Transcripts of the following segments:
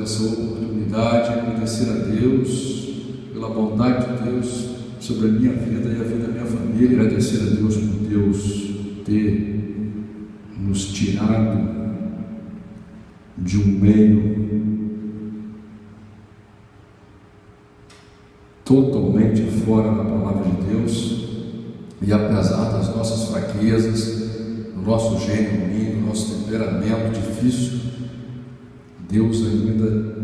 essa oportunidade, agradecer a Deus pela bondade de Deus sobre a minha vida e a vida da minha família, agradecer a Deus por Deus ter nos tirado de um meio totalmente fora da palavra de Deus, e apesar das nossas fraquezas, do nosso gênio ruim, do nosso temperamento difícil, Deus ainda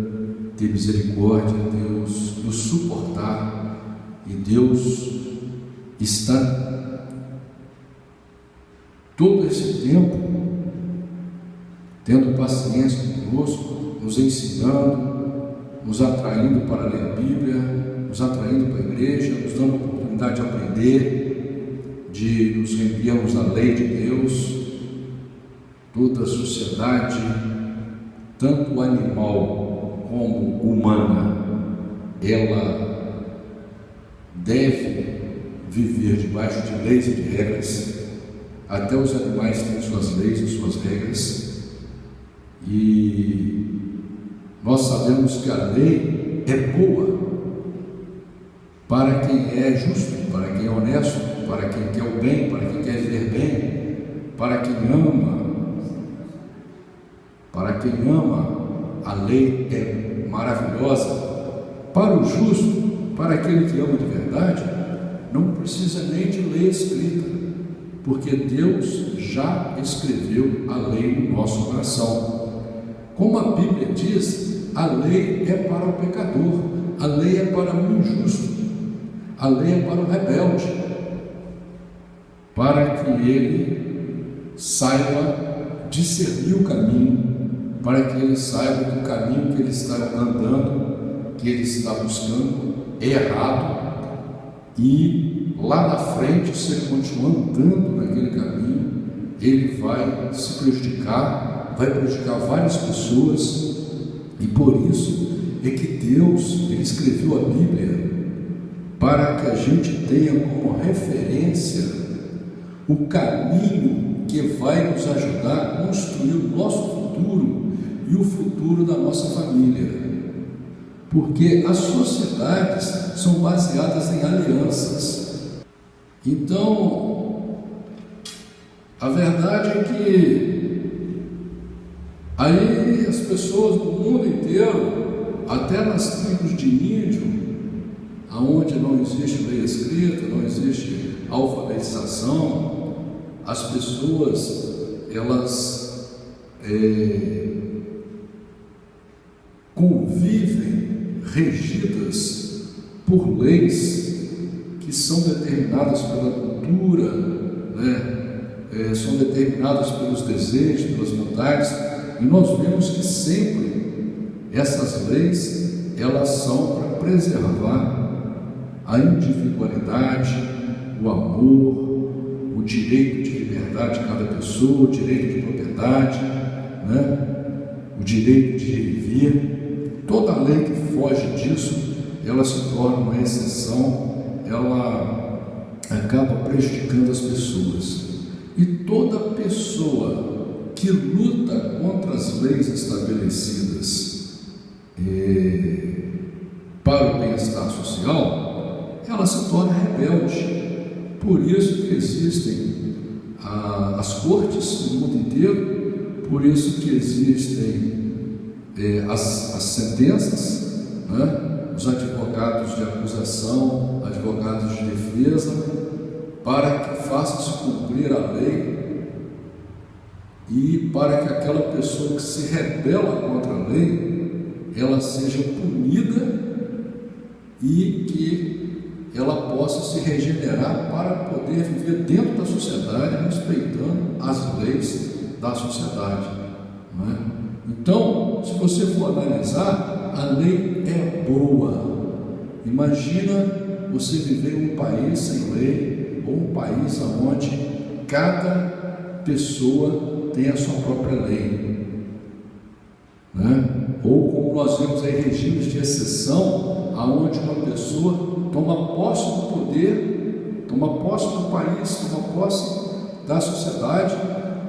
tem misericórdia, Deus nos suportar, e Deus está todo esse tempo tendo paciência conosco, nos ensinando, nos atraindo para ler a Bíblia, nos atraindo para a igreja, nos dando a oportunidade de aprender, de nos rendermos à lei de Deus. Toda a sociedade, tanto animal como humana, ela deve viver debaixo de leis e de regras. Até os animais têm suas leis e suas regras, e nós sabemos que a lei é boa para quem é justo, para quem é honesto, para quem quer o bem, para quem quer viver bem, para quem ama. Para quem ama, a lei é maravilhosa. Para o justo, para aquele que ama de verdade, não precisa nem de lei escrita, porque Deus já escreveu a lei no nosso coração. Como a Bíblia diz, a lei é para o pecador, a lei é para o injusto, a lei é para o rebelde, para que ele saiba discernir o caminho, para que ele saiba que o caminho que ele está andando, que ele está buscando, é errado, e lá na frente, se ele continuar andando naquele caminho, ele vai se prejudicar, vai prejudicar várias pessoas. E por isso é que Deus, ele escreveu a Bíblia para que a gente tenha como referência o caminho que vai nos ajudar a construir o nosso futuro e o futuro da nossa família. Porque as sociedades são baseadas em alianças. Então, a verdade é que aí as pessoas do mundo inteiro, até nas tribos de índio, aonde não existe lei escrita, não existe alfabetização, as pessoas, elas convivem regidas por leis que são determinadas pela cultura, são determinadas pelos desejos, pelas vontades, e nós vemos que sempre essas leis, elas são para preservar a individualidade, o amor, o direito de liberdade de cada pessoa, o direito de propriedade, o direito de viver. Toda lei que foge disso, ela se torna uma exceção, ela acaba prejudicando as pessoas. E toda pessoa que luta contra as leis estabelecidas para o bem-estar social, ela se torna rebelde. Por isso que existem as cortes no mundo inteiro, por isso que existem as sentenças, os advogados de acusação, advogados de defesa, para que faça-se cumprir a lei e para que aquela pessoa que se rebela contra a lei, ela seja punida e que ela possa se regenerar para poder viver dentro da sociedade, respeitando as leis da sociedade. Então, se você for analisar, a lei é boa. Imagina você viver em um país sem lei, ou um país onde cada pessoa tem a sua própria lei, ou como nós vemos aí, regimes de exceção, aonde uma pessoa toma posse do poder, toma posse do país, toma posse da sociedade,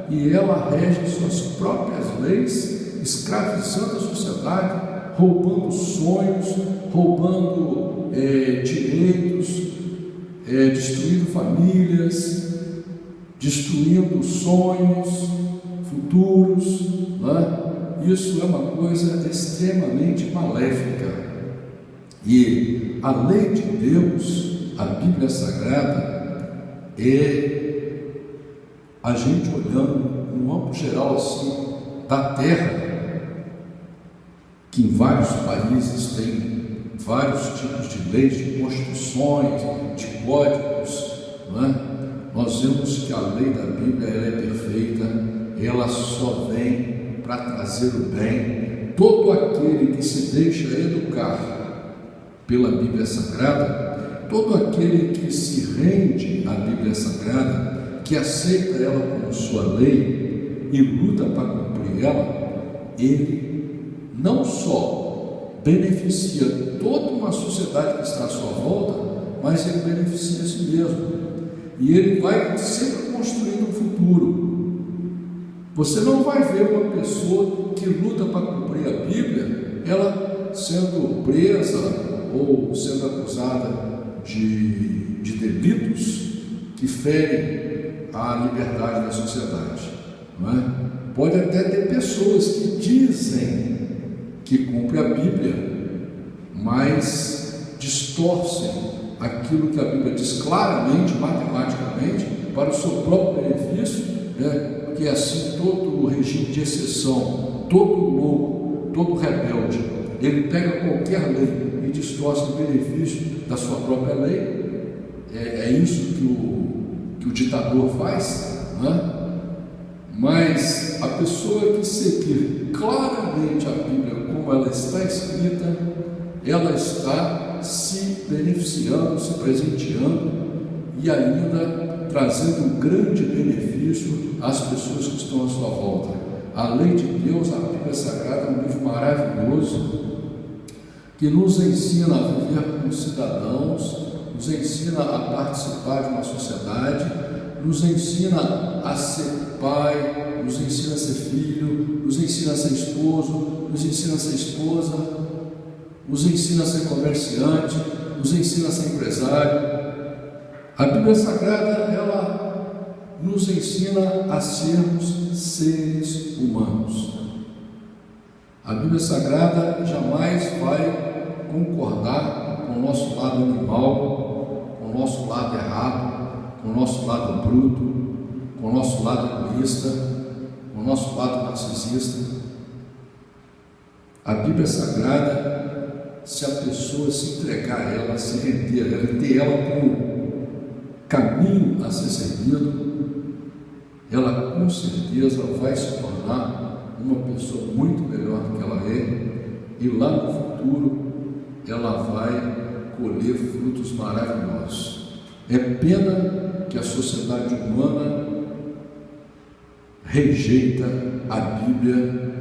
e ela rege suas próprias leis, escravizando a sociedade, roubando sonhos, roubando direitos, destruindo famílias, destruindo sonhos futuros, Isso é uma coisa extremamente maléfica. E a lei de Deus, a Bíblia Sagrada, é a gente olhando no âmbito geral assim da terra, que em vários países tem vários tipos de leis, de constituições, de códigos, Nós vemos que a lei da Bíblia ela é perfeita, ela só vem para trazer o bem. Todo aquele que se deixa educar pela Bíblia Sagrada, todo aquele que se rende à Bíblia Sagrada, que aceita ela como sua lei e luta para cumprir ela, ele não só beneficia toda uma sociedade que está à sua volta, mas ele beneficia a si mesmo. E ele vai sempre construindo um futuro. Você não vai ver uma pessoa que luta para cumprir a Bíblia, ela sendo presa ou sendo acusada de delitos que ferem a liberdade da sociedade, Pode até ter pessoas que dizem que cumprem a Bíblia, mas distorcem aquilo que a Bíblia diz claramente, matematicamente, para o seu próprio benefício, porque assim todo regime de exceção, todo louco, todo rebelde, ele pega qualquer lei e distorce o benefício da sua própria lei. É isso que o ditador faz, Mas a pessoa que seguir claramente a Bíblia como ela está escrita, ela está se beneficiando, se presenteando e ainda trazendo um grande benefício às pessoas que estão à sua volta. A lei de Deus, a Bíblia Sagrada, é um livro maravilhoso que nos ensina a viver como cidadãos, nos ensina a participar de uma sociedade, nos ensina a ser pai, nos ensina a ser filho, nos ensina a ser esposo, nos ensina a ser esposa, nos ensina a ser comerciante, nos ensina a ser empresário. A Bíblia Sagrada, ela nos ensina a sermos seres humanos. A Bíblia Sagrada jamais vai concordar com o nosso lado animal, com o nosso lado errado, com o nosso lado bruto, com o nosso lado egoísta, com o nosso lado narcisista. A Bíblia Sagrada, se a pessoa se entregar a ela, se render a ela, ter ela como caminho a ser seguido, ela com certeza vai se tornar uma pessoa muito melhor do que ela é, e lá no futuro ela vai colher frutos maravilhosos. É pena que a sociedade humana rejeita a Bíblia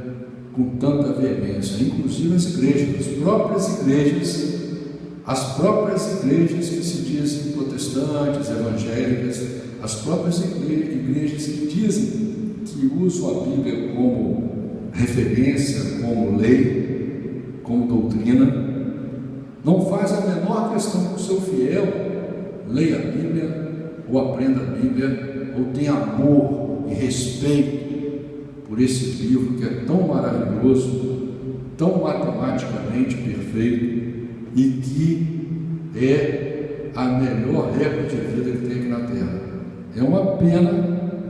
com tanta veemência, inclusive as próprias igrejas que se dizem protestantes, evangélicas, as próprias igrejas que dizem que usam a Bíblia como referência, como lei, como doutrina, não faz a menor questão que o seu fiel leia a Bíblia, ou aprenda a Bíblia, ou tenha amor e respeito por esse livro que é tão maravilhoso, tão matematicamente perfeito e que é a melhor regra de vida que tem aqui na Terra. É uma pena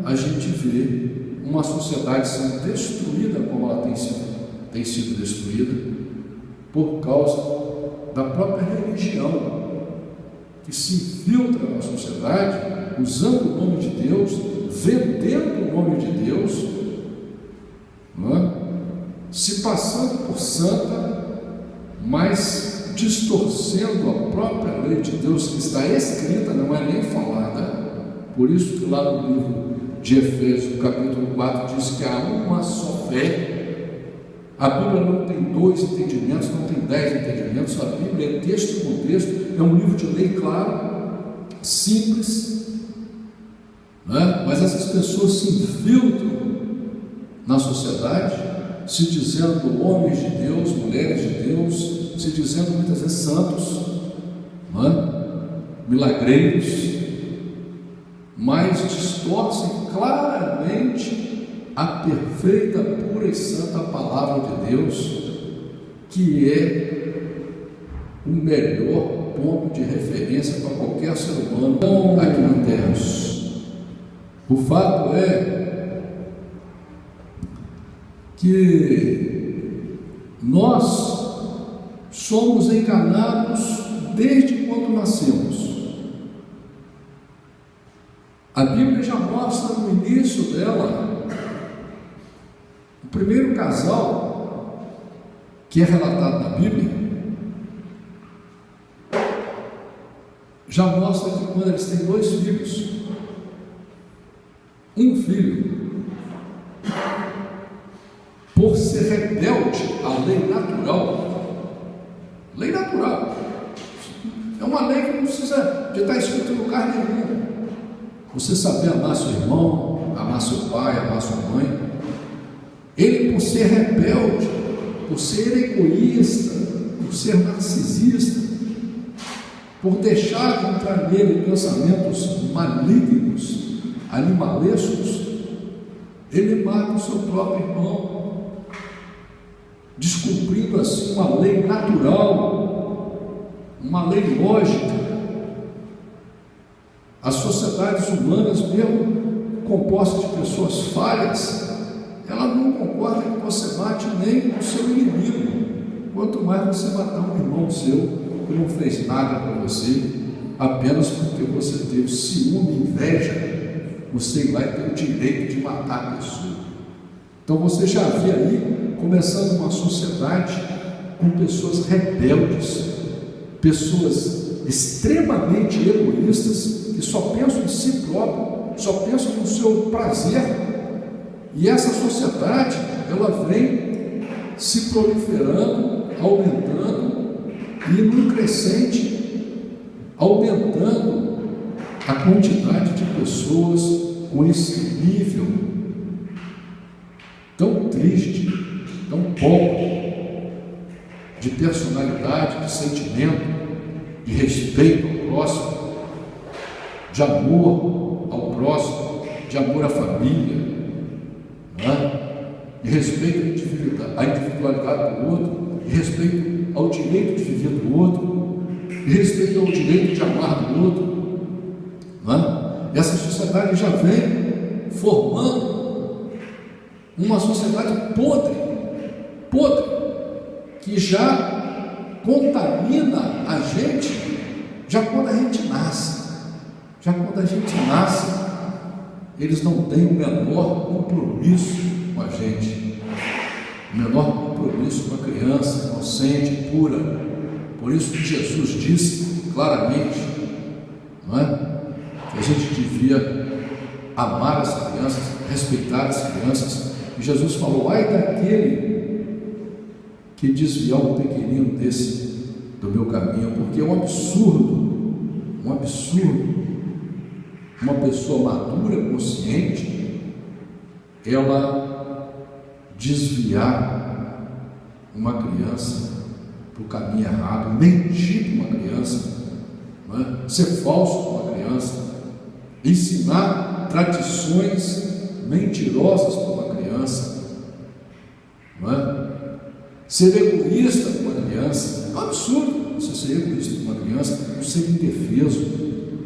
a gente ver uma sociedade sendo destruída como ela tem sido destruída por causa da própria religião que se infiltra na sociedade, usando o nome de Deus, vendendo o nome de Deus, se passando por santa, mas distorcendo a própria lei de Deus que está escrita, não é nem falada. Por isso que lá no livro de Efésios, capítulo 4, diz que há uma só fé. A Bíblia não tem 2 entendimentos, não tem 10 entendimentos. A Bíblia é texto e contexto, é um livro de lei claro, simples, mas essas pessoas se infiltram na sociedade se dizendo homens de Deus, mulheres de Deus, se dizendo muitas vezes santos, não é? Milagreiros, mas distorcem claramente a perfeita, pura e santa palavra de Deus, que é o melhor ponto de referência para qualquer ser humano aqui na Terra. O fato é que nós somos enganados desde quando nascemos. A Bíblia já mostra no início dela, o primeiro casal que é relatado na Bíblia, já mostra que quando eles têm 2 filhos, um filho, por ser rebelde à lei natural, é uma lei que não precisa de estar escrito em lugar nenhum. Você saber amar seu irmão, amar seu pai, amar sua mãe. Ele, por ser rebelde, por ser egoísta, por ser narcisista, por deixar entrar nele pensamentos malignos, animalescos, ele mata o seu próprio irmão, descumprindo assim uma lei natural, uma lei lógica. As sociedades humanas, mesmo compostas de pessoas falhas, ela não concorda que você mate nem o seu inimigo, quanto mais você matar um irmão seu que não fez nada para você, apenas porque você teve ciúme, inveja, você vai ter o direito de matar a pessoa. Então você já vê aí, começando uma sociedade com pessoas rebeldes, pessoas extremamente egoístas, que só pensam em si próprio, só pensam no seu prazer. E essa sociedade, ela vem se proliferando, aumentando, e num crescente, aumentando a quantidade de pessoas com esse nível tão triste, tão pobre de personalidade, de sentimento, de respeito ao próximo, de amor ao próximo, de amor à família, não é? De respeito à individualidade do outro, de respeito ao direito de viver do outro, de respeito ao direito de amar do outro, não é? Essa sociedade já vem formando uma sociedade podre, que já contamina a gente já quando a gente nasce. Já quando a gente nasce, eles não têm o menor compromisso com a gente, o menor compromisso com a criança inocente, pura. Por isso que Jesus disse claramente, não é? Que a gente devia amar as crianças, respeitar as crianças. E Jesus falou: ai daquele que desviar um pequenino desse do meu caminho, porque é um absurdo uma pessoa madura, consciente, ela desviar uma criança para o caminho errado, mentir para uma criança, não é? Ser falso para uma criança, ensinar tradições mentirosas para uma criança, não é? Ser egoísta para uma criança. É um absurdo você ser egoísta para uma criança, um ser indefeso,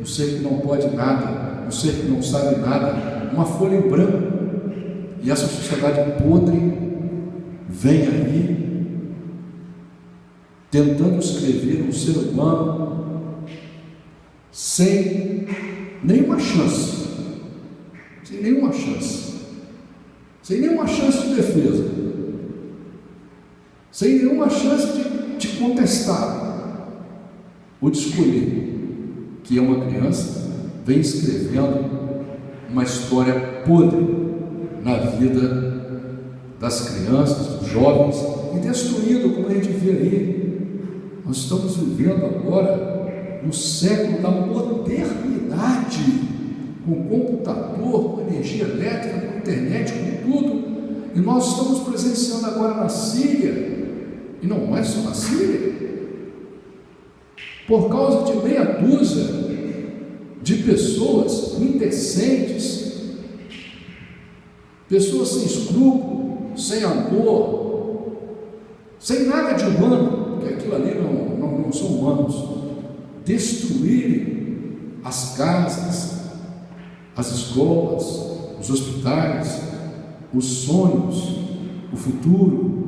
um ser que não pode nada, um ser que não sabe nada, uma folha em branco. E essa sociedade podre vem aí tentando escrever um ser humano sem nenhuma chance, sem nenhuma chance de defesa, sem nenhuma chance de contestar ou de escolher, que é uma criança, vem escrevendo uma história podre na vida das crianças, dos jovens, e destruindo, como a gente vê aí. Nós estamos vivendo agora no século da modernidade, com computador, com energia elétrica, com internet, com tudo, E nós estamos presenciando agora na Síria, e não é só na Síria, por causa de meia dúzia de pessoas indecentes, pessoas sem escrúpulo, sem amor, sem nada de humano, porque aquilo ali não são humanos, destruírem as casas, as escolas, os hospitais, os sonhos, o futuro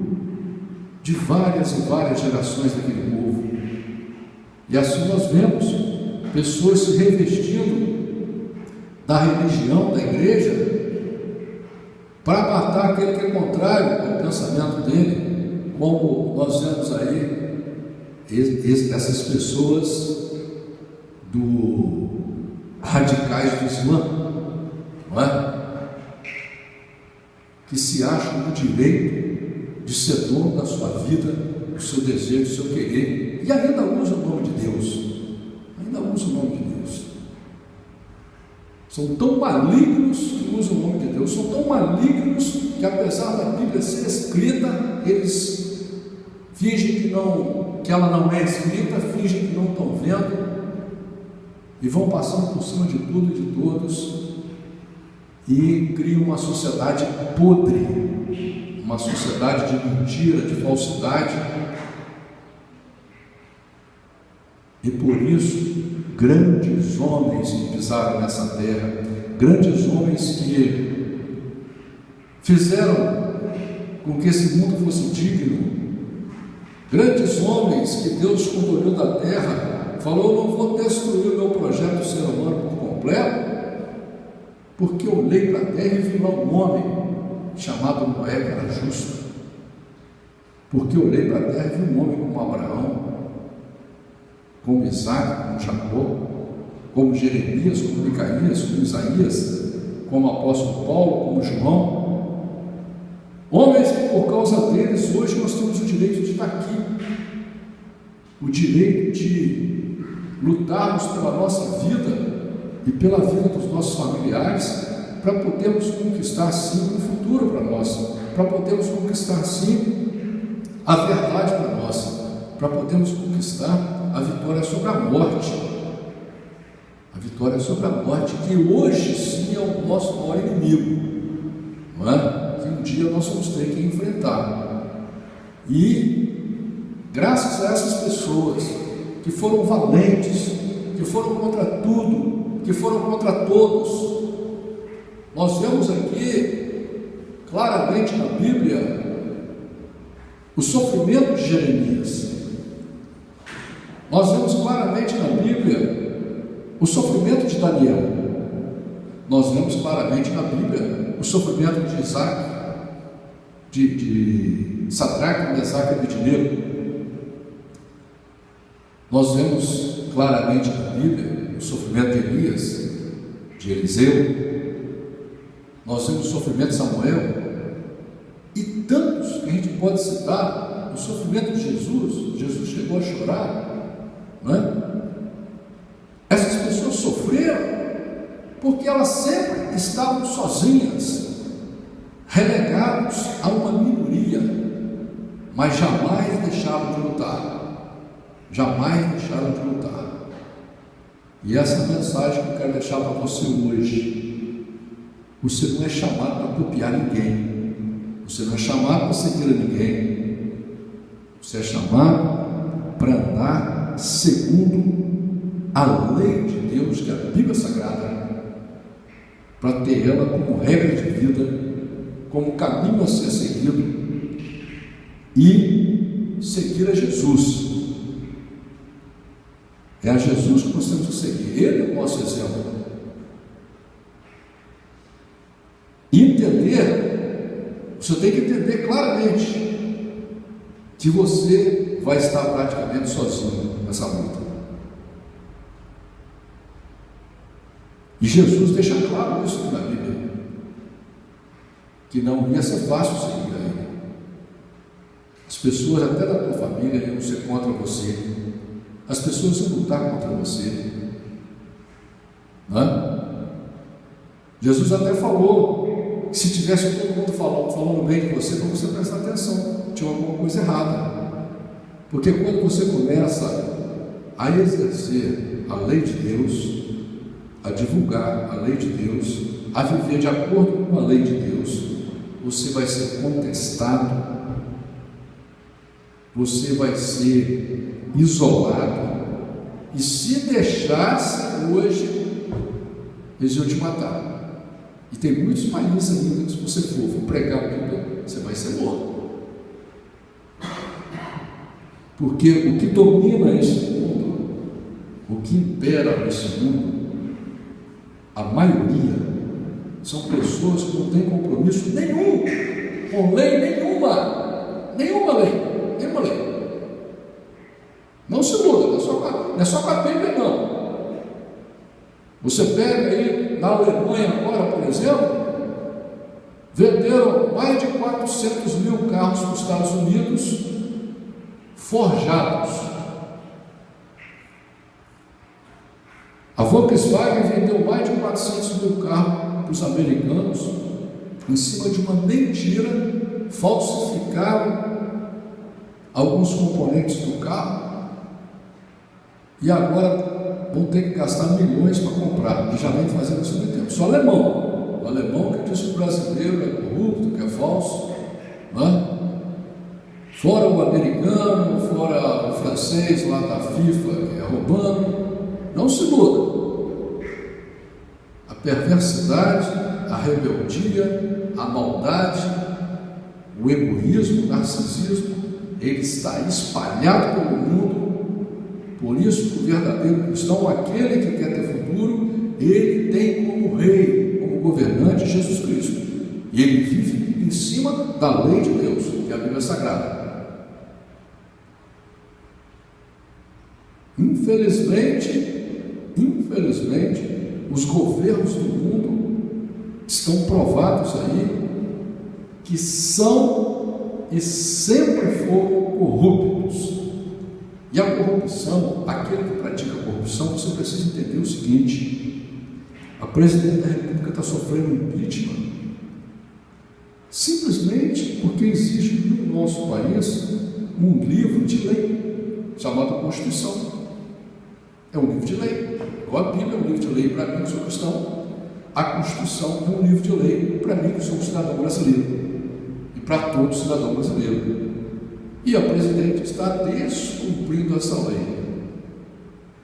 de várias e várias gerações daquele povo. E assim nós vemos pessoas se revestindo da religião, da igreja, para matar aquele que é contrário ao pensamento dele, como nós vemos aí essas pessoas radicais do Islã, não é? Que se acham no direito de ser dono da sua vida, do seu desejo, do seu querer, e ainda usa o nome de Deus, são tão malignos que usam o nome de Deus, são tão malignos que, apesar da Bíblia ser escrita, eles fingem que ela não é escrita, fingem que não estão vendo, e vão passando por cima de tudo e de todos, e criam uma sociedade podre, uma sociedade de mentira, de falsidade. E por isso, grandes homens que pisaram nessa terra, grandes homens que fizeram com que esse mundo fosse digno, grandes homens que Deus, quando olhou da terra, falou: não vou destruir o meu projeto do ser humano por completo, porque eu olhei para a terra e vi lá um homem chamado Noé, que era justo. Porque eu olhei para a terra e vi um homem como Abraão, como Isaac, como Jacó, como Jeremias, como Micaías, como Isaías, como o apóstolo Paulo, como João. Homens que, por causa deles, hoje nós temos o direito de estar aqui, o direito de lutarmos pela nossa vida e pela vida dos nossos familiares, para podermos conquistar sim um futuro para nós, para podermos conquistar sim a verdade para nós, para podermos conquistar a vitória sobre a morte, que hoje sim é o nosso maior inimigo, não é? Que um dia nós vamos ter que enfrentar. E graças a essas pessoas que foram valentes, que foram contra tudo, que foram contra todos, nós vemos aqui claramente na Bíblia o sofrimento de Jeremias. Nós vemos claramente na Bíblia o sofrimento de Daniel. Nós vemos claramente na Bíblia o sofrimento de Isaac, de Sadraque, Mesaque e Abednego. Nós vemos claramente na Bíblia o sofrimento de Elias, de Eliseu. Nós vemos o sofrimento de Samuel e tantos que a gente pode citar. O sofrimento de Jesus. Jesus chegou a chorar, não é? Essas pessoas sofreram porque elas sempre estavam sozinhas, relegados a uma minoria, mas jamais deixaram de lutar, E essa é a mensagem que eu quero deixar para você hoje. Você não é chamado para copiar ninguém, você não é chamado para seguir a ninguém, você é chamado para andar segundo a lei de Deus, que é a Bíblia Sagrada, para ter ela como regra de vida, como caminho a ser seguido, e seguir a Jesus. É a Jesus que nós temos que seguir, Ele é o nosso exemplo. Você tem que entender claramente que você vai estar praticamente sozinho nessa luta. E Jesus deixa claro isso na Bíblia, que não ia ser fácil seguir a Ele. As pessoas até da tua família iam ser contra você, as pessoas iam lutar contra você, não é? Jesus até falou que se estivesse todo mundo falando bem de você, para você prestar atenção, tinha alguma coisa errada. Porque quando você começa a exercer a lei de Deus, a divulgar a lei de Deus, a viver de acordo com a lei de Deus, você vai ser contestado, você vai ser isolado, e se deixasse hoje, eles iam te matar. E tem muitos países ainda que, se você for pregar a Bíblia, você vai ser morto. Porque o que domina esse mundo, o que impera nesse mundo, a maioria, são pessoas que não têm compromisso nenhum com lei nenhuma. Nenhuma lei. Não se muda, não é só com a Bíblia, não. Você pega aí, na Alemanha agora, por exemplo, venderam mais de 400 mil carros para os Estados Unidos, forjados. A Volkswagen vendeu mais de 400 mil carros para os americanos, em cima de uma mentira, falsificaram alguns componentes do carro, e agora vão ter que gastar milhões para comprar, e já vem fazendo isso há muito tempo. Só alemão. O alemão que diz que o brasileiro é corrupto, que é falso, né? Fora o americano, fora o francês lá da FIFA, que é roubando. Não se muda. A perversidade, a rebeldia, a maldade, o egoísmo, o narcisismo, ele está espalhado pelo mundo. Por isso, o verdadeiro cristão, aquele que quer ter futuro, ele tem como rei, como governante Jesus Cristo. E ele vive em cima da lei de Deus, que é a Bíblia Sagrada. Infelizmente, os governos do mundo estão provados aí que são e sempre foram corruptos. E a corrupção, aquele que pratica a corrupção, você precisa entender o seguinte: a presidente da República está sofrendo impeachment simplesmente porque existe no nosso país um livro de lei chamado Constituição. É um livro de lei, igual a Bíblia é um livro de lei para mim que sou cristão. A Constituição é um livro de lei para mim que sou um cidadão brasileiro e para todo cidadão brasileiro. E a presidente está descumprindo essa lei.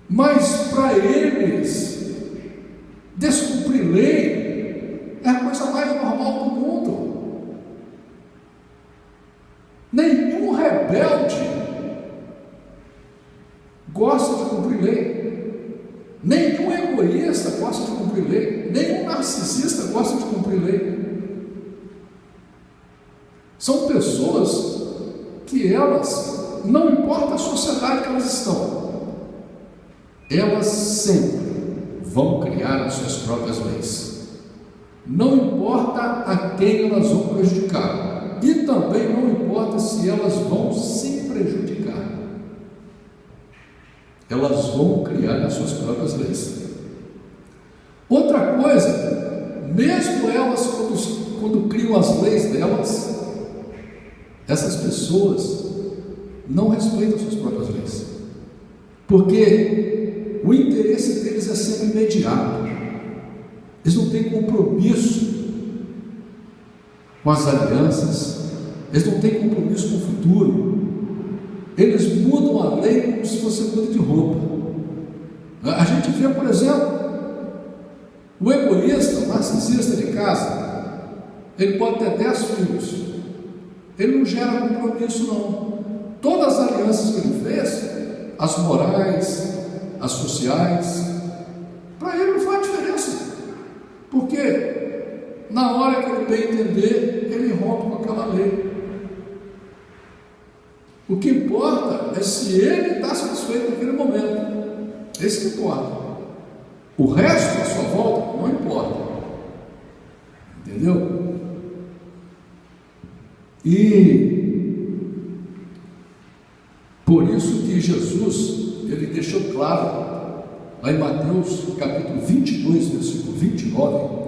Mas para eles, descumprir lei é a coisa mais normal do mundo. Nenhum rebelde gosta de cumprir lei. Nenhum egoísta gosta de cumprir lei. Nenhum narcisista gosta de cumprir lei. São pessoas que elas, não importa a sociedade que elas estão, elas sempre vão criar as suas próprias leis. Não importa a quem elas vão prejudicar, e também não importa se elas vão se prejudicar. Elas vão criar as suas próprias leis. Outra coisa, mesmo elas, quando criam as leis delas, essas pessoas não respeitam suas próprias leis, porque o interesse deles é sempre imediato. Eles não têm compromisso com as alianças, eles não têm compromisso com o futuro. Eles mudam a lei como se fosse muda de roupa. A gente vê, por exemplo, o egoísta, o narcisista de casa, ele pode ter 10 filhos, ele não gera compromisso, não. Todas as alianças que ele fez, as morais, as sociais, para ele não faz diferença, porque na hora que ele bem entender, ele rompe com aquela lei. O que importa é se ele está satisfeito naquele momento. Esse que importa. O resto da sua volta não importa. Entendeu? E por isso que Jesus, ele deixou claro, lá em Mateus capítulo 22, versículo 29,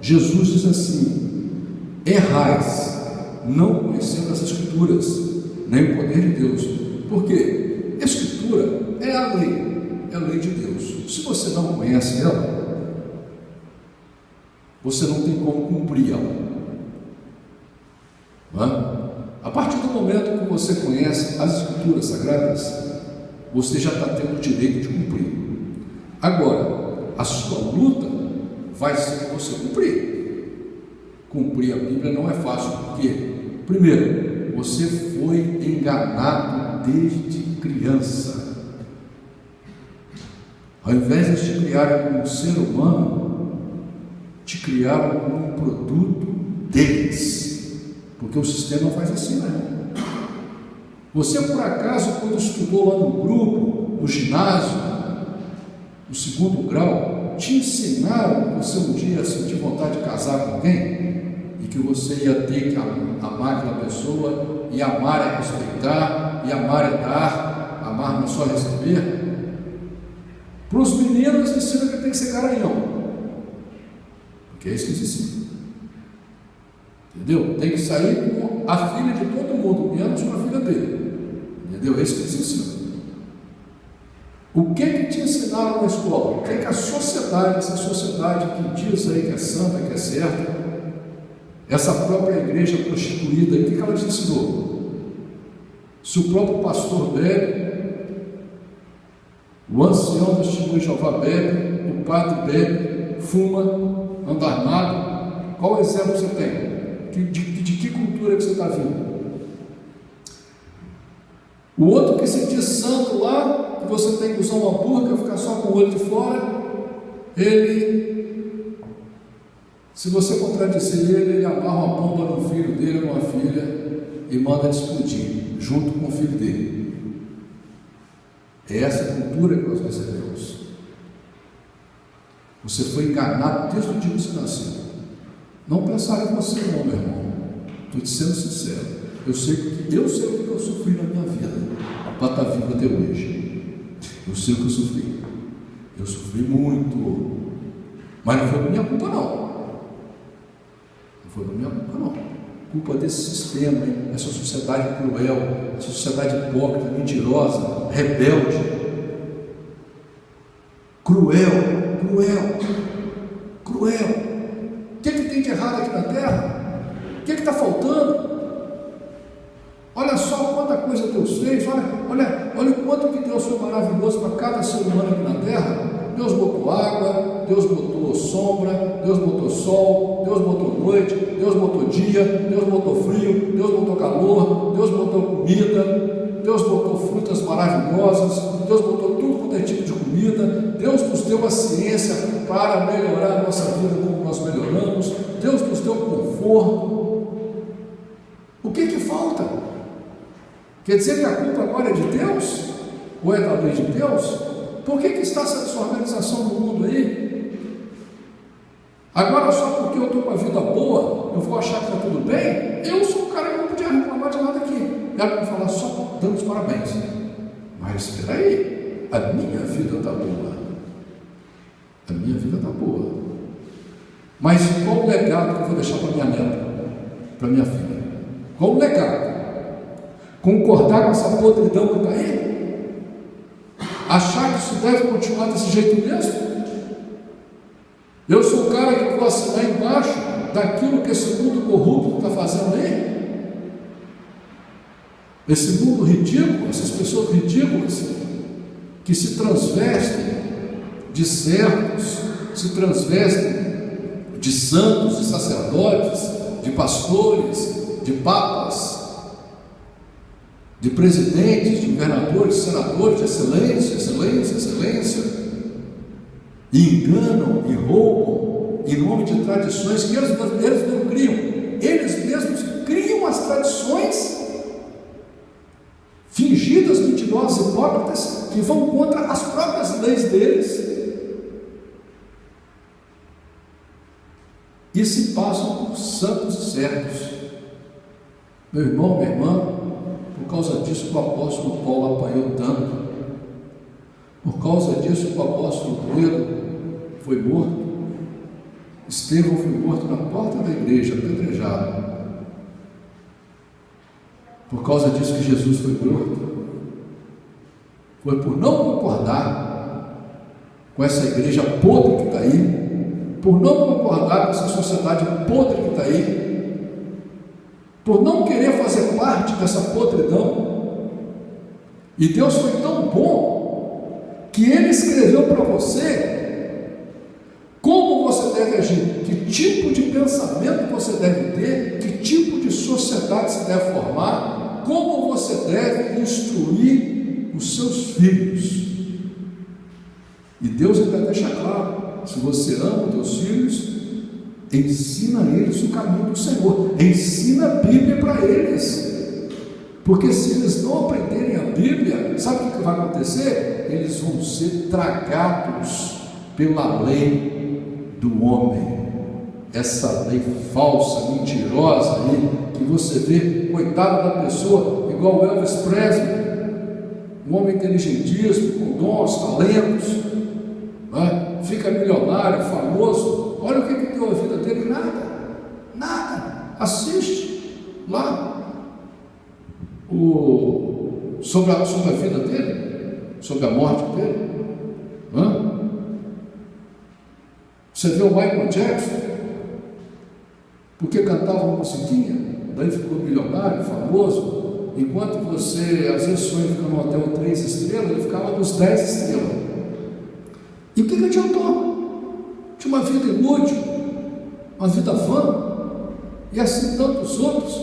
Jesus diz assim: errais, não conhecendo as Escrituras, nem o poder de Deus. Por quê? A Escritura é a lei de Deus. Se você não conhece ela, você não tem como cumprir ela. Não é? A partir do momento que você conhece as Escrituras Sagradas, você já está tendo o direito de cumprir. Agora, a sua luta vai ser você cumprir. Cumprir a Bíblia não é fácil, porque, primeiro, você foi enganado desde criança. Ao invés de te criarem como um ser humano, te criaram como um produto deles. Porque o sistema faz assim, né? Você, por acaso, quando estudou lá no grupo, no ginásio, no segundo grau, te ensinaram que você um dia sentir vontade de casar com alguém? E que você ia ter que amar aquela pessoa, e amar é respeitar, e amar é dar, amar não é só receber? Para os meninos, ensinam que tem que ser garanhão, porque é isso que eles ensinam. Entendeu? Tem que sair com a filha de todo mundo, menos com a filha dele. Entendeu? É isso que eles ensinam. O que te ensinaram na escola? O que a sociedade, essa sociedade que diz aí que é santa, que é certa, essa própria igreja prostituída, o que ela te ensinou? Se o próprio pastor bebe, o ancião do testemunho de Jeová bebe, o padre bebe, fuma, anda armado, qual exemplo você tem? De que cultura que você está vindo? O outro que se diz santo lá, que você tem que usar uma burca, ficar só com o olho de fora, ele, se você contradizer ele amarra uma bomba no filho dele ou numa filha e manda explodir, junto com o filho dele. É essa cultura que nós recebemos. Você foi enganado desde o dia que você nasceu. Não pensar em você não, meu irmão. Estou te sendo sincero. Eu sei o que eu sofri na minha vida para estar vivo até hoje. Eu sei o que eu sofri. Eu sofri muito. Mas não foi por minha culpa, não. Não foi por minha culpa, não. Culpa desse sistema, hein? Essa sociedade cruel, essa sociedade hipócrita, mentirosa, rebelde. Cruel. O que tem de errado aqui na terra? O que está faltando? Olha só quanta coisa Deus fez, olha o quanto que Deus foi maravilhoso para cada ser humano aqui na terra. Deus botou água, Deus botou sombra, Deus botou sol, Deus botou noite, Deus botou dia, Deus botou frio, Deus botou calor, Deus botou comida, Deus botou frutas maravilhosas, Deus botou tudo quanto é tipo de comida. Deus nos deu a ciência para melhorar a nossa vida como nós melhoramos. Deus nos deu conforto. O que falta? Quer dizer que a culpa agora é de Deus? Ou é da lei de Deus? Por que está essa desorganização no mundo aí? Agora só porque eu estou com a vida boa, eu vou achar que está tudo bem? Eu sou um cara que não podia reclamar de nada aqui. Ela me falar só dando os parabéns. Mas espera aí, a minha vida está boa. A minha vida está boa. Mas qual o legado que eu vou deixar para minha neta, para minha filha? Qual o legado? Concordar com essa podridão que está aí? Achar que isso deve continuar desse jeito mesmo? Eu sou o cara que vou assinar embaixo daquilo que esse mundo corrupto está fazendo aí? Esse mundo ridículo, essas pessoas ridículas que se transvestem de servos, se transvestem de santos, de sacerdotes, de pastores, de papas, de presidentes, de governadores, de senadores, de excelência, e enganam e roubam em nome de tradições que eles não criam. Eles mesmos criam as tradições fingidas, mentirosas, hipócritas, que vão contra as próprias leis deles e se passam por santos e certos. Meu irmão, minha irmã, por causa disso que o apóstolo Paulo apanhou tanto, por causa disso que o apóstolo Pedro foi morto, Estevão foi morto na porta da igreja, apedrejado, Por causa disso que Jesus foi morto. Foi por não concordar com essa igreja podre que está aí, por não concordar com essa sociedade podre que está aí, por não querer fazer parte dessa podridão. E Deus foi tão bom que Ele escreveu para você como você deve agir, que tipo de pensamento você deve ter, que tipo de sociedade você deve formar, como você deve instruir os seus filhos. E Deus ainda deixa claro: se você ama os teus filhos, ensina a eles o caminho do Senhor, ensina a Bíblia para eles, porque se eles não aprenderem a Bíblia, sabe o que vai acontecer? Eles vão ser tragados pela lei do homem, essa lei falsa, mentirosa aí, que você vê, coitado da pessoa, igual Elvis Presley, um homem inteligentíssimo, com dons, talentos, né? Fica milionário, famoso. Olha o que deu a vida dele: nada. Assiste lá sobre a vida dele, sobre a morte dele. Você vê o Michael Jackson, porque cantava uma musiquinha, daí ficou milionário, famoso, enquanto você às vezes sonha ficar no hotel 3 estrelas, ele ficava nos 10 estrelas. E o que adiantou? Tinha uma vida inútil, uma vida vã, e assim tantos outros,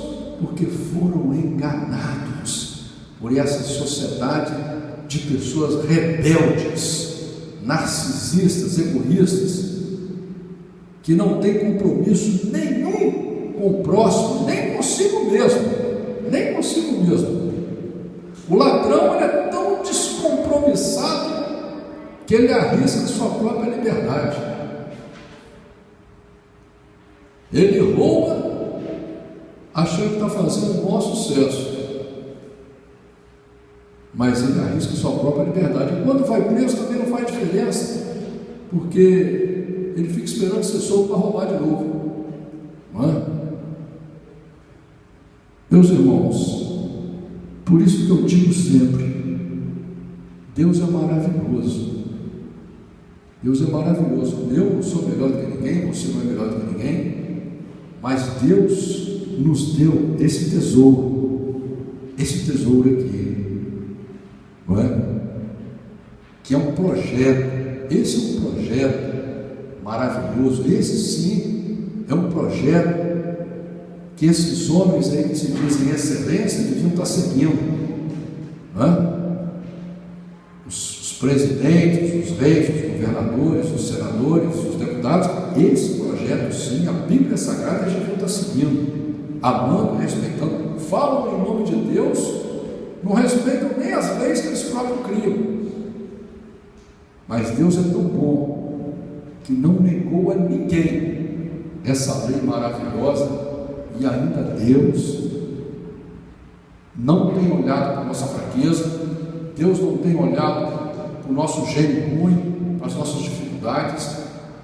porque foram enganados por essa sociedade de pessoas rebeldes, narcisistas, egoístas, que não tem compromisso nenhum com o próximo, nem consigo mesmo. O ladrão, ele é tão descompromissado que ele arrisca sua própria liberdade. Ele rouba achando que está fazendo um bom sucesso, mas ele arrisca sua própria liberdade. E quando vai preso também não faz diferença, porque ele fica esperando ser solto para roubar de novo, não é? Meus irmãos, por isso que eu digo sempre: Deus é maravilhoso. Deus é maravilhoso. Eu não sou melhor do que ninguém, você não é melhor do que ninguém, mas Deus nos deu esse tesouro aqui, não é? Que é um projeto. Esse é um projeto maravilhoso. Esse sim é um projeto que esses homens aí que se dizem excelência deviam estar seguindo, não é? Os presidentes, os reis, os governadores, os senadores, os deputados. Esse projeto sim, a Bíblia Sagrada, eles deviam estar seguindo, amando, respeitando. Falam em nome de Deus, não respeitam nem as leis que eles próprios criam. Mas Deus é tão bom que não negou a ninguém essa lei maravilhosa, e ainda Deus não tem olhado para a nossa fraqueza, Deus não tem olhado para o nosso gênio ruim, para as nossas dificuldades,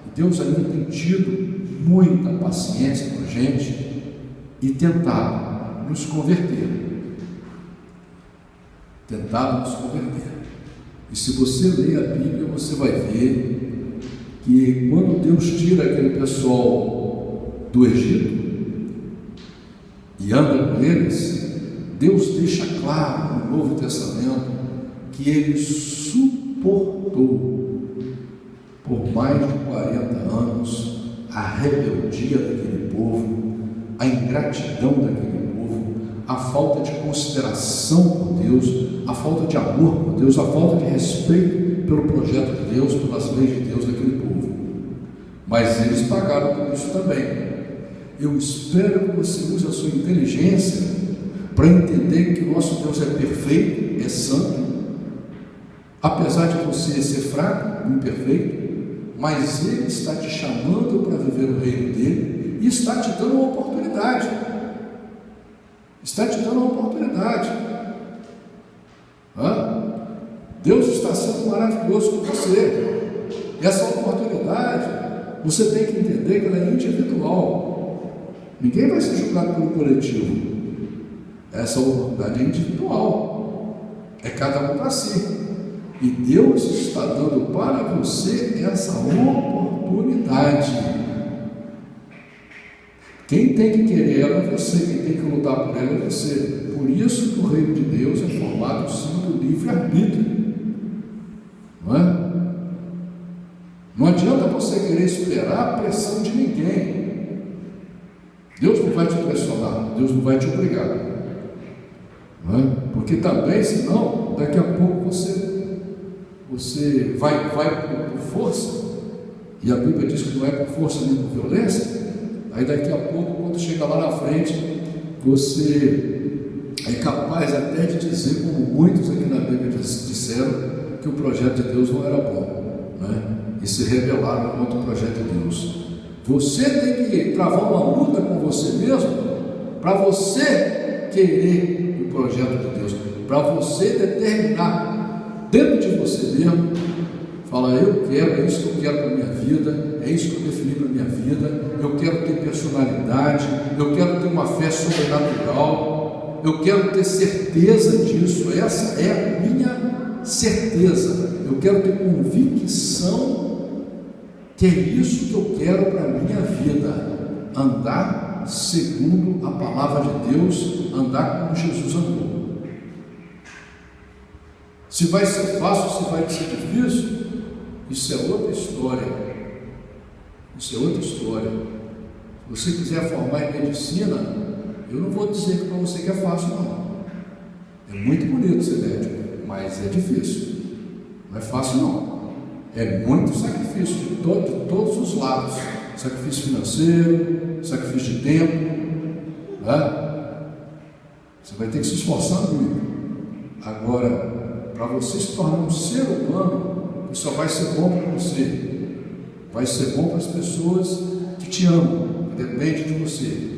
e Deus ainda tem tido muita paciência com a gente e tentado nos converter. E se você ler a Bíblia, você vai ver que quando Deus tira aquele pessoal do Egito e anda com eles, Deus deixa claro no Novo Testamento que Ele suportou por mais de 40 anos a rebeldia daquele povo, a ingratidão daquele povo, a falta de consideração por Deus, a falta de amor por Deus, a falta de respeito pelo projeto de Deus, pelas leis de Deus daquele povo. Mas eles pagaram por isso também. Eu espero que você use a sua inteligência para entender que o nosso Deus é perfeito, é santo, apesar de você ser fraco, imperfeito, mas Ele está te chamando para viver o reino dele e está te dando uma oportunidade. Deus está sendo maravilhoso com você. E essa oportunidade, você tem que entender que ela é individual. Ninguém vai ser julgado pelo coletivo. Essa oportunidade é individual, é cada um para si. E Deus está dando para você essa oportunidade. Quem tem que querer ela é você, quem tem que lutar por ela é você. Por isso que o reino de Deus é formado sim do livre-arbítrio. Não é? Não adianta você querer esperar a pressão de ninguém. Deus não vai te pressionar, Deus não vai te obrigar. Não é? Porque também, senão, daqui a pouco você vai por força, e a Bíblia diz que não é por força nem por violência. Aí daqui a pouco, quando chega lá na frente, você é capaz até de dizer, como muitos aqui na Bíblia disseram, que o projeto de Deus não era bom, né? E se rebelaram contra o projeto de Deus. Você tem que travar uma luta com você mesmo, para você querer o projeto de Deus, para você determinar dentro de você mesmo, falar: eu quero, é isso que eu quero para a minha vida, é isso que eu defini para a minha vida, eu quero ter personalidade, eu quero ter uma fé sobrenatural, eu quero ter certeza disso, essa é a minha certeza, eu quero ter convicção que é isso que eu quero para a minha vida, andar segundo a palavra de Deus, andar como Jesus andou. Se vai ser fácil, se vai ser difícil, isso é outra história. Isso é outra história. Se você quiser formar em medicina, eu não vou dizer que para você que é fácil, não. É muito bonito ser médico, mas é difícil. Não é fácil, não. É muito sacrifício de todos os lados. Sacrifício financeiro, sacrifício de tempo, né? Você vai ter que se esforçar muito. Agora, para você se tornar um ser humano, isso só vai ser bom para você, vai ser bom para as pessoas que te amam, que dependem de você.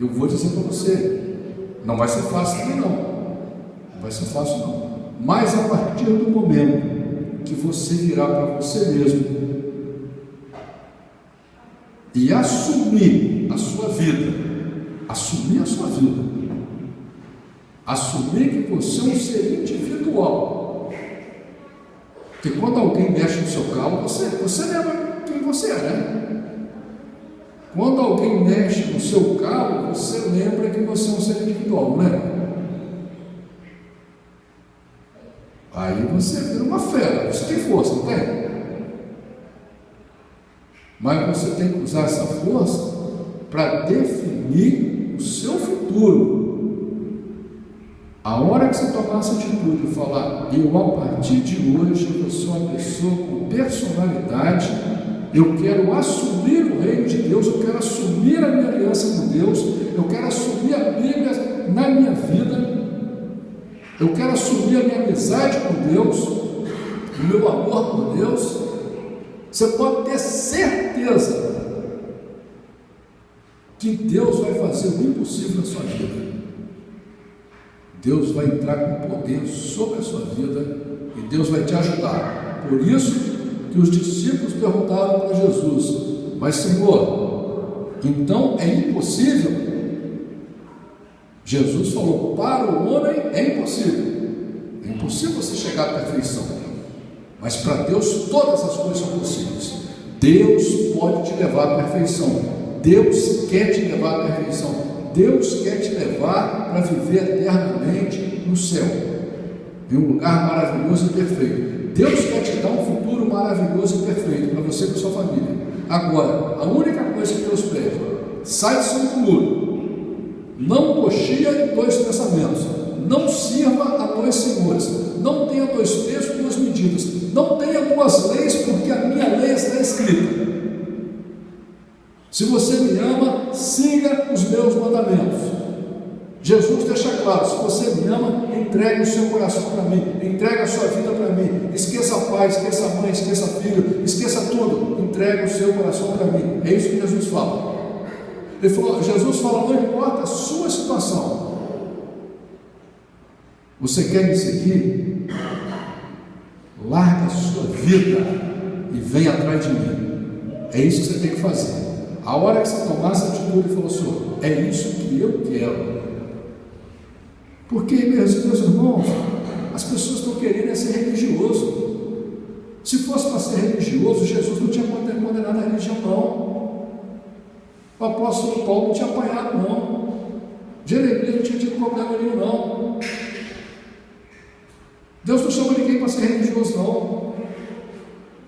Eu vou dizer para você, não vai ser fácil também não, não vai ser fácil não, mas a partir do momento que você virar para você mesmo e assumir a sua vida, assumir que você é um ser individual, porque quando alguém mexe no seu carro, você lembra quem você é, né? Quando alguém mexe no seu carro, você lembra que você é um ser individual, não é? Aí você vira uma fera, você tem força, não tem? Mas você tem que usar essa força para definir o seu futuro. A hora que você tomar essa atitude e falar: eu a partir de hoje eu sou uma pessoa com personalidade, eu quero assumir o reino de Deus, eu quero assumir a minha aliança com Deus, eu quero assumir a Bíblia na minha vida, eu quero assumir a minha amizade com Deus, o meu amor por Deus. Você pode ter certeza que Deus vai fazer o impossível na sua vida. Deus vai entrar com poder sobre a sua vida e Deus vai te ajudar. Por isso que os discípulos perguntaram para Jesus: mas Senhor, então é impossível? Jesus falou: para o homem é impossível. É impossível você chegar à perfeição, mas para Deus todas as coisas são possíveis. Deus pode te levar à perfeição. Deus quer te levar à perfeição. Deus quer te levar para viver eternamente no céu, em um lugar maravilhoso e perfeito. Deus quer te dar um futuro maravilhoso e perfeito para você e para sua família. Agora, a única coisa que Deus pede: sai de cima do muro, não cochia em dois pensamentos, não sirva a dois senhores, não tenha dois pesos, duas medidas, não tenha duas leis, porque a minha lei está escrita. Se você me ama, siga os meus mandamentos. Jesus deixa claro: se você me ama, entregue o seu coração para mim, entregue a sua vida para mim, esqueça pai, esqueça mãe, esqueça filho, esqueça tudo, entregue o seu coração para mim. É isso que Jesus fala. Ele falou, Jesus fala: não importa a sua situação, você quer me seguir? Larga a sua vida e vem atrás de mim. É isso que você tem que fazer. A hora que você tomar essa atitude e falou: Senhor, é isso que eu quero. Porque, meus irmãos, as pessoas estão querendo ser religioso. Se fosse para ser religioso, Jesus não tinha condenado a religião, não. O apóstolo Paulo não tinha apanhado, não. Jeremias não tinha tido problema nenhum, não. Deus não chama ninguém para ser religioso, não.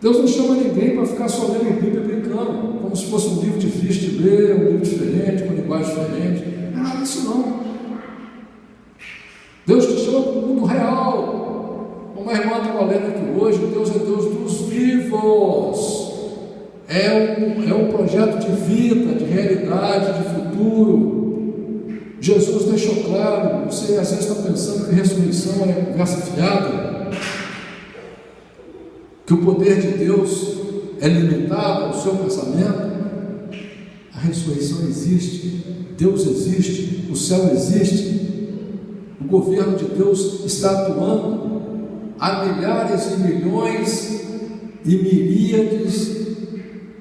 Deus não chama ninguém para ficar só lendo a Bíblia brincando, como se fosse um livro difícil de ler, um livro diferente, com linguagem diferente. Não é nada disso, não. Deus te chama para o mundo real. Como a irmã estava lendo aqui hoje, Deus é Deus dos vivos. É um projeto de vida, de realidade, de futuro. Jesus deixou claro, você às vezes está pensando que a ressurreição é conversa fiada, que o poder de Deus é limitado ao seu pensamento. A ressurreição existe, Deus existe, o céu existe, o governo de Deus está atuando. Há milhares e milhões e miríades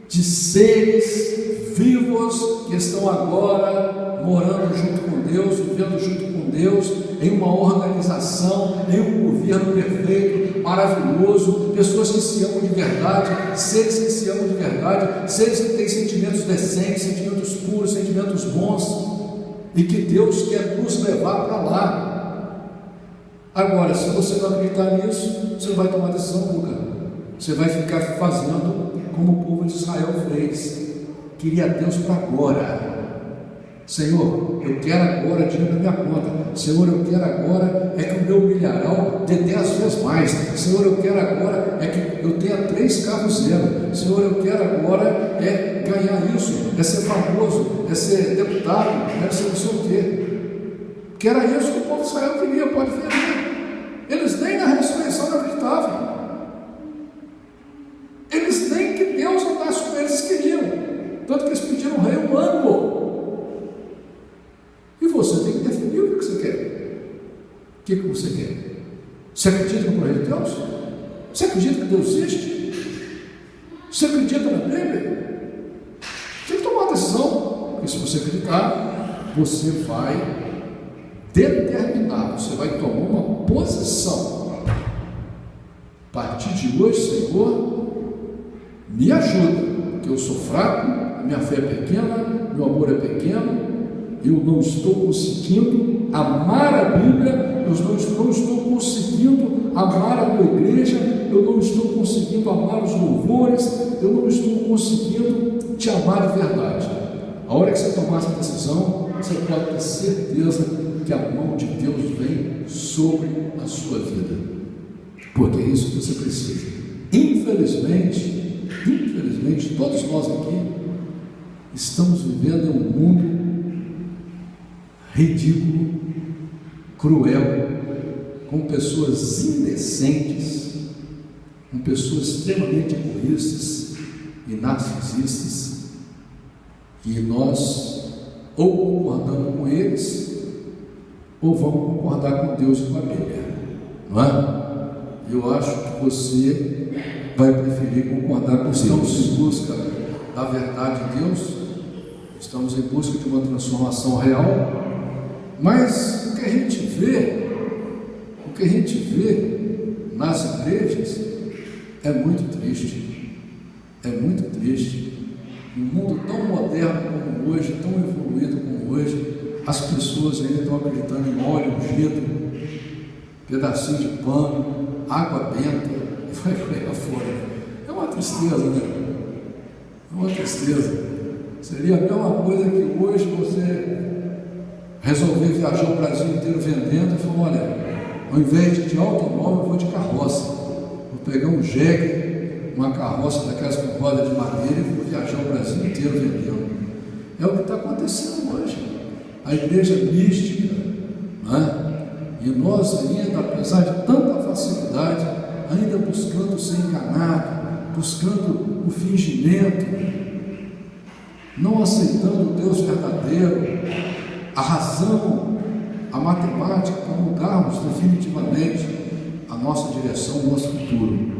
de seres vivos que estão agora morando junto com Deus, vivendo junto com Deus, em uma organização, em um governo perfeito, maravilhoso, pessoas que se amam de verdade, seres que se amam de verdade, seres que têm sentimentos decentes, sentimentos puros, sentimentos bons, e que Deus quer nos levar para lá. Agora, se você não acreditar nisso, você não vai tomar decisão nunca. Você vai ficar fazendo como o povo de Israel fez. Queria Deus para agora. Senhor, eu quero agora dinheiro na minha conta. Senhor, eu quero agora é que o meu milharal dê 10 vezes mais. Senhor, eu quero agora é que eu tenha 3 carros zero. Senhor, eu quero agora é ganhar isso, é ser famoso, é ser deputado, é ser não sei o quê. Que era isso que o povo de Israel queria, pode ver. Eles nem na ressurreição não acreditavam. Eles nem que Deus andasse com eles queriam. Tanto que eles pediram ao rei um ano. E você tem que definir o que você quer. O que você quer? Você acredita no projeto de Deus? Você acredita que Deus existe? Você acredita na Bíblia? Tem que tomar uma decisão. Porque se você acreditar, você vai determinar, você vai tomar uma posição. A partir de hoje, Senhor, me ajuda, porque eu sou fraco, minha fé é pequena, meu amor é pequeno, eu não estou conseguindo amar a Bíblia, eu não estou conseguindo amar a tua igreja, eu não estou conseguindo amar os louvores, eu não estou conseguindo te amar de verdade. A hora que você tomar essa decisão, você pode ter certeza que a mão de Deus vem sobre a sua vida, porque é isso que você precisa. Infelizmente, todos nós aqui estamos vivendo em um mundo ridículo, cruel, com pessoas indecentes, com pessoas extremamente egoístas e narcisistas, e nós ou concordamos com eles ou vamos concordar com Deus e com a Bíblia, não é? Eu acho que você vai preferir concordar com Deus. Estamos em busca da verdade de Deus, estamos em busca de uma transformação real, mas o que a gente vê nas igrejas é muito triste. Um mundo tão moderno como hoje, tão evoluído como hoje, as pessoas ainda estão acreditando em óleo ungido, pedacinho de pano, água benta, e vai pegar fora. É uma tristeza, né? É uma tristeza. Seria a mesma coisa que hoje você resolver viajar o Brasil inteiro vendendo e falar: olha, ao invés de automóvel, eu vou de carroça. Vou pegar um jegue, uma carroça daquelas com roda de madeira e vou viajar o Brasil inteiro vendendo. É o que está acontecendo hoje. A igreja mística, né? E nós ainda, apesar de tanta facilidade, ainda buscando ser enganado, buscando o fingimento, não aceitando o Deus verdadeiro, a razão, a matemática, para mudarmos definitivamente a nossa direção, o nosso futuro.